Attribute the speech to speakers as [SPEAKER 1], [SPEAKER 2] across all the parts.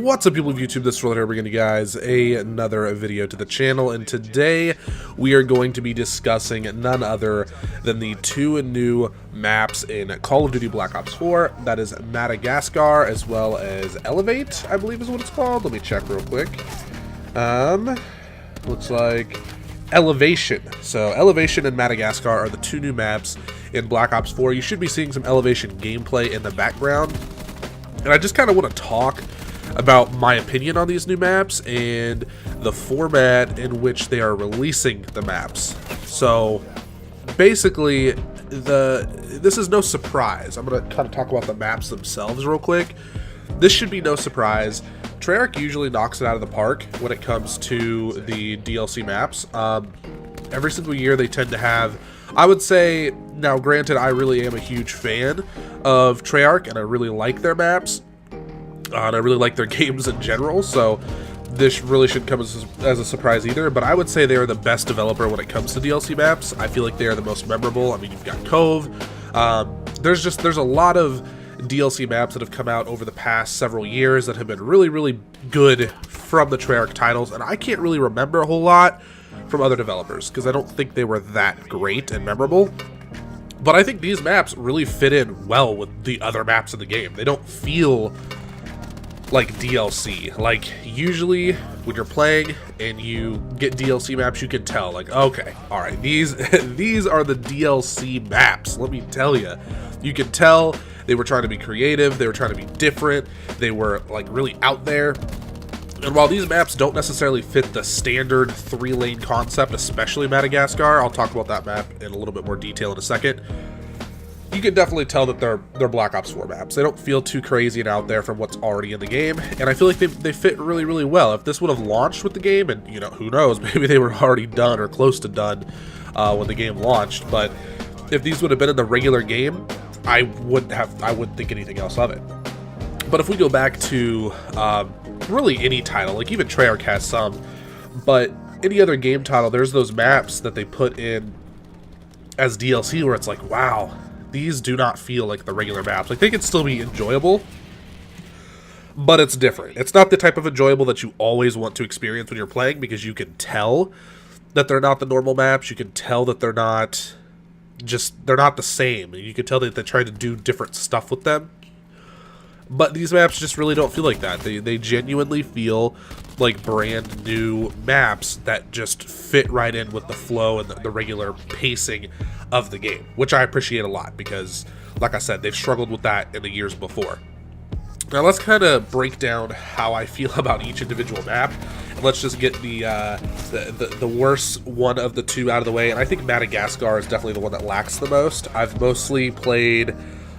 [SPEAKER 1] What's up, people of YouTube? This is Warlord here, bringing you guys another video to the channel, and today we are going to be discussing none other than the two new maps in Call of Duty Black Ops 4. That is Madagascar as well as Elevate, I believe is what it's called. Let me check real quick. Looks like Elevation. So Elevation and Madagascar are the two new maps in Black Ops 4. You should be seeing some Elevation gameplay in the background, and I just kind of want to talk about my opinion on these new maps and the format in which they are releasing the maps. So basically, this is no surprise. I'm going to kind of talk about the maps themselves real quick. This should be no surprise. Treyarch usually knocks it out of the park when it comes to the DLC maps. Every single year they tend to have, I would say, now granted I really am a huge fan of Treyarch and I really like their maps. And I really like their games in general, so this really shouldn't come as a surprise either, but I would say they are the best developer when it comes to DLC maps. I feel like they are the most memorable. I mean, you've got Cove. There's a lot of DLC maps that have come out over the past several years that have been really, really good from the Treyarch titles, and I can't really remember a whole lot from other developers, because I don't think they were that great and memorable. But I think these maps really fit in well with the other maps in the game. They don't feel like DLC. Like, usually when you're playing and you get DLC maps, you can tell, like, okay, all right, these these are the DLC maps. Let me tell you, you can tell they were trying to be creative, they were trying to be different, they were like really out there. And while these maps don't necessarily fit the standard 3-lane concept, especially Madagascar, I'll talk about that map in a little bit more detail in a second, you can definitely tell that they're Black Ops 4 maps. They don't feel too crazy and out there from what's already in the game, and I feel like they fit really, really well. If this would have launched with the game, and you know, who knows, maybe they were already done or close to done when the game launched, but if these would have been in the regular game, I wouldn't think anything else of it. But if we go back to really any title, like even Treyarch has some, but any other game title, there's those maps that they put in as DLC where it's like, wow, these do not feel like the regular maps. Like, they can still be enjoyable, but it's different. It's not the type of enjoyable that you always want to experience when you're playing, because you can tell that they're not the normal maps. You can tell that they're not the same. You can tell that they're trying to do different stuff with them. But these maps just really don't feel like that. They genuinely feel like brand new maps that just fit right in with the flow and the regular pacing of the game, which I appreciate a lot because, like I said, they've struggled with that in the years before. Now let's kind of break down how I feel about each individual map, and let's just get the worst one of the two out of the way. And I think Madagascar is definitely the one that lacks the most. I've mostly played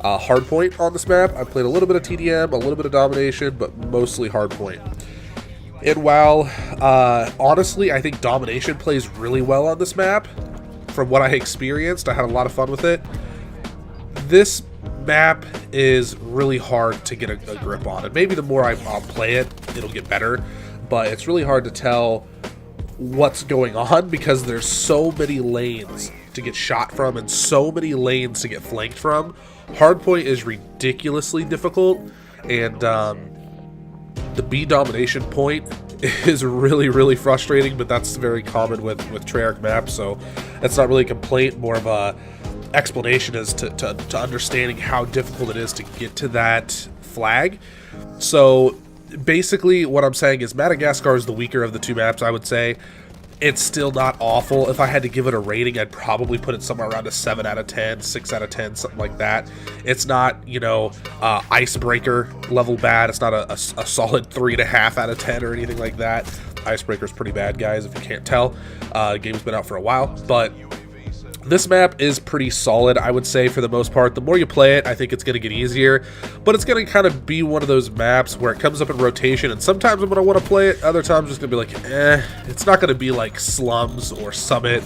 [SPEAKER 1] Hardpoint on this map. I've played a little bit of TDM, a little bit of Domination, but mostly Hardpoint. And while, honestly, I think Domination plays really well on this map, from what I experienced, I had a lot of fun with it. This map is really hard to get a grip on, and maybe the more I'll play it, it'll get better, but it's really hard to tell what's going on because there's so many lanes to get shot from and so many lanes to get flanked from. Hardpoint is ridiculously difficult, and the B domination point is really, really frustrating, but that's very common with Treyarch maps, so that's not really a complaint, more of a explanation as to understanding how difficult it is to get to that flag. So basically what I'm saying is Madagascar is the weaker of the two maps, I would say. It's still not awful. If I had to give it a rating, I'd probably put it somewhere around a 7 out of 10, 6 out of 10, something like that. It's not, you know, Icebreaker level bad. It's not a solid 3.5 out of 10 or anything like that. Icebreaker's pretty bad, guys, if you can't tell. Game's been out for a while, but this map is pretty solid, I would say, for the most part. The more you play it, I think it's going to get easier, but it's going to kind of be one of those maps where it comes up in rotation, and sometimes I'm going to want to play it, other times it's going to be like, it's not going to be like Slums or Summit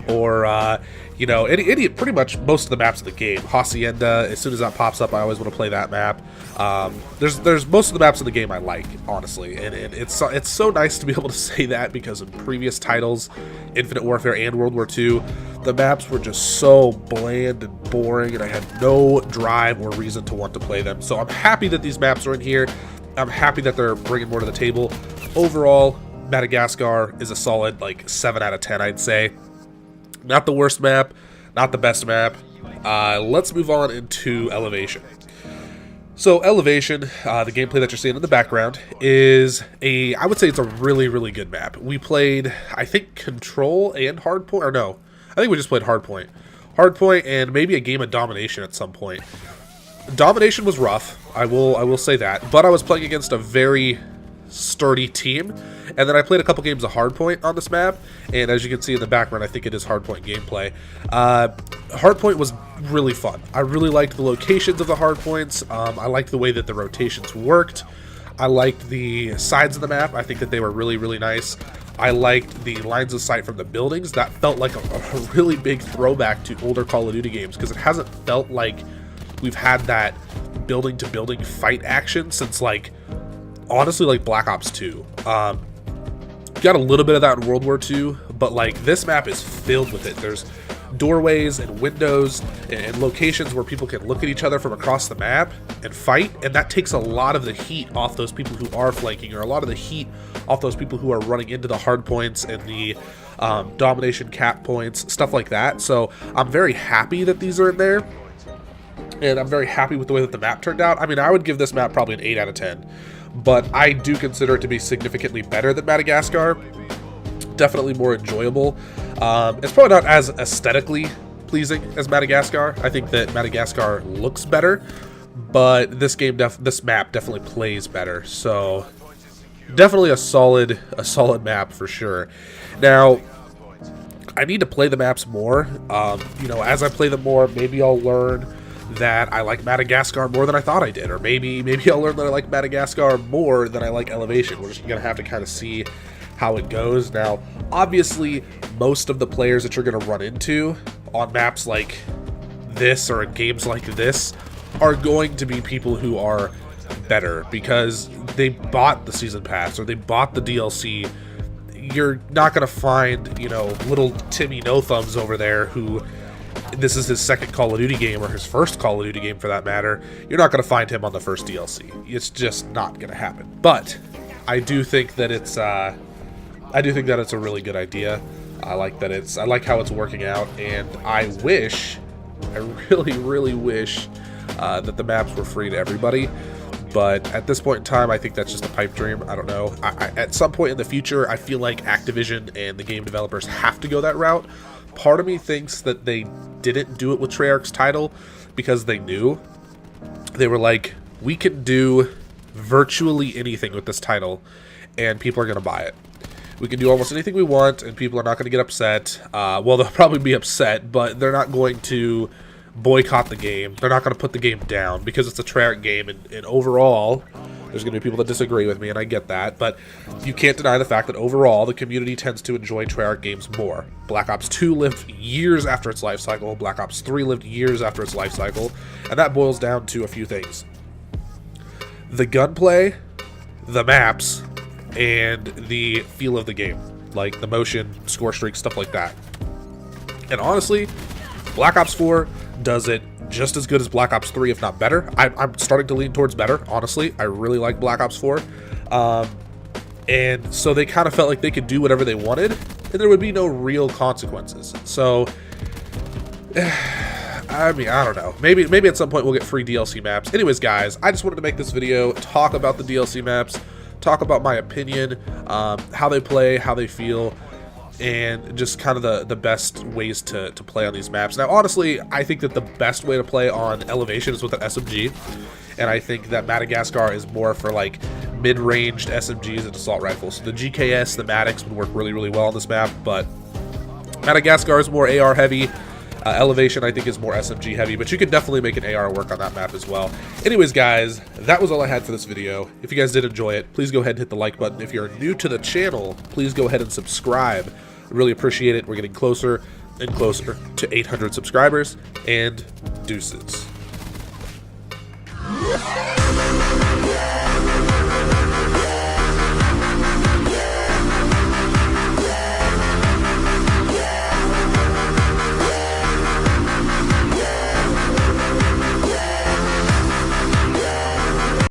[SPEAKER 1] or, you know, any pretty much most of the maps of the game. Hacienda, as soon as that pops up, I always want to play that map. There's most of the maps in the game I like, honestly, and it's so nice to be able to say that, because in previous titles, Infinite Warfare and World War II, the maps were just so bland and boring, and I had no drive or reason to want to play them. So I'm happy that these maps are in here. I'm happy that they're bringing more to the table. Overall, Madagascar is a solid like 7 out of 10, I'd say. Not the worst map, not the best map. Let's move on into Elevation. So Elevation, the gameplay that you're seeing in the background, is I would say it's a really, really good map. We played, I think, Control and Hardpoint, or no, I think we just played Hardpoint. Hardpoint and maybe a game of Domination at some point. Domination was rough, I will say that, but I was playing against a very sturdy team, and then I played a couple games of Hardpoint on this map, and as you can see in the background, I think it is Hardpoint gameplay. Hardpoint was really fun. I really liked the locations of the Hardpoints. I liked the way that the rotations worked. I liked the sides of the map. I think that they were really, really nice. I liked the lines of sight from the buildings. That felt like a really big throwback to older Call of Duty games, because it hasn't felt like we've had that building to building fight action since, like, honestly, like Black Ops 2. Got a little bit of that in World War II, but like this map is filled with it. There's doorways and windows and locations where people can look at each other from across the map and fight, and that takes a lot of the heat off those people who are flanking, or a lot of the heat off those people who are running into the hard points and the domination cap points, stuff like that. So I'm very happy that these are in there, and I'm very happy with the way that the map turned out. I mean, I would give this map probably an 8 out of 10. But I do consider it to be significantly better than Madagascar. Definitely more enjoyable. It's probably not as aesthetically pleasing as Madagascar. I think that Madagascar looks better, but this map definitely plays better. So definitely a solid map for sure. Now, I need to play the maps more. You know, as I play them more, maybe I'll learn that I like Madagascar more than I thought I did, or maybe I'll learn that I like Madagascar more than I like Elevation. We're just gonna have to kind of see how it goes. Now, obviously, most of the players that you're gonna run into on maps like this or in games like this are going to be people who are better because they bought the season pass or they bought the DLC. You're not gonna find, you know, little Timmy No Thumbs over there who this is his second Call of Duty game, or his first Call of Duty game for that matter. You're not going to find him on the first DLC. It's just not going to happen. But I do think that it's a really good idea. I like how it's working out, and I really, really wish that the maps were free to everybody. But at this point in time, I think that's just a pipe dream. I don't know. At some point in the future, I feel like Activision and the game developers have to go that route. Part of me thinks that they didn't do it with Treyarch's title because they knew. They were like, we can do virtually anything with this title and people are going to buy it. We can do almost anything we want and people are not going to get upset. Well, they'll probably be upset, but they're not going to boycott the game. They're not going to put the game down because it's a Treyarch game, and overall, there's going to be people that disagree with me, and I get that, but you can't deny the fact that overall, the community tends to enjoy Treyarch games more. Black Ops 2 lived years after its life cycle, Black Ops 3 lived years after its life cycle, and that boils down to a few things. The gunplay, the maps, and the feel of the game, like the motion, score streak, stuff like that. And honestly, Black Ops 4 does it just as good as Black Ops 3, if not better. I'm starting to lean towards better, honestly. I really like Black Ops 4. And so they kind of felt like they could do whatever they wanted, and there would be no real consequences. So, I mean, I don't know. Maybe at some point we'll get free DLC maps. Anyways, guys, I just wanted to make this video, talk about the DLC maps, talk about my opinion, how they play, how they feel, and just kind of the best ways to play on these maps. Now, honestly, I think that the best way to play on Elevation is with an SMG, and I think that Madagascar is more for like mid-ranged SMGs and assault rifles. So the GKS, the Maddox would work really, really well on this map, but Madagascar is more AR heavy. Elevation, I think, is more SMG heavy, but you could definitely make an AR work on that map as well. Anyways, guys, that was all I had for this video. If you guys did enjoy it, please go ahead and hit the like button. If you're new to the channel, please go ahead and subscribe. I really appreciate it. We're getting closer and closer to 800 subscribers, and deuces.